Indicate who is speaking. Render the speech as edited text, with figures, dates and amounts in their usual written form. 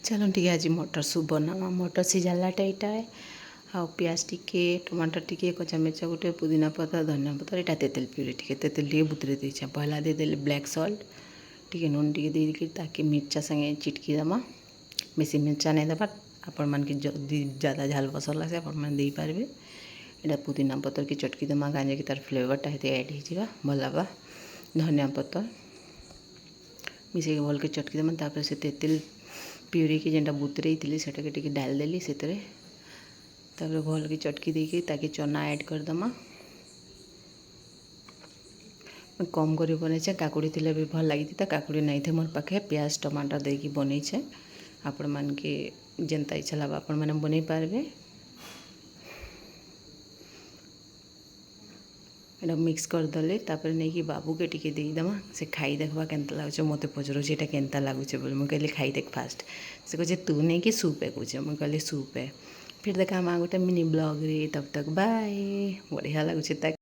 Speaker 1: चलो ठीक है आज मटर सूप बनावा मटर सिझालाटा यहाँ आ पियाज टिके टमाटर टिके कचा मिर्चा गोटे पुदीना पत्र धनिया पत्र यहाँ तेतल प्यूरी टिके तेतल टे बुतरे देछे पहला देदेले ब्लैक सल्ट टिके नून टिके देके ताकि मिर्चा संगे चिटकी देमा बेसी मिर्चा नहीं देवा आपण मन के जल्दी ज़्यादा झाल पसंद लगे आपण मैंने दे पारे यहाँ पुदीना पत्र की चटकी देमा गांजे की तार फ्लेवरटा हेते ऐड हो भल बा धनिया पत्र मिसे भल के चटकी देमा तापर से तेतल प्यूरी की जेनटा बुतरे थी से डाल देली से भल की चटकी देके ताकि चना ऐड कर दमा कम कर बनईचे काकुड़ी थी भी भल लगी था काकुड़ी नहीं थे मोर पाखे प्याज टमाटर देकी बनईचे आपण मान के जेनता इच्छा लगा आपण मैंने बनई पारे एटा मिक्स करदे तापर नहीं कि बाबू के टिके देमा से खाई देखा केन्ता लगुचे मत पचरुच यहाँ केन्ता लगुचे बोले मुझे कहली खाई देख फास्ट से कहे तू नहीं कि सूप है कहे मुझे कहली सूप है फिर देखा गोटे मिनी ब्लॉग रे तब तक बाय बढ़िया लगुचे।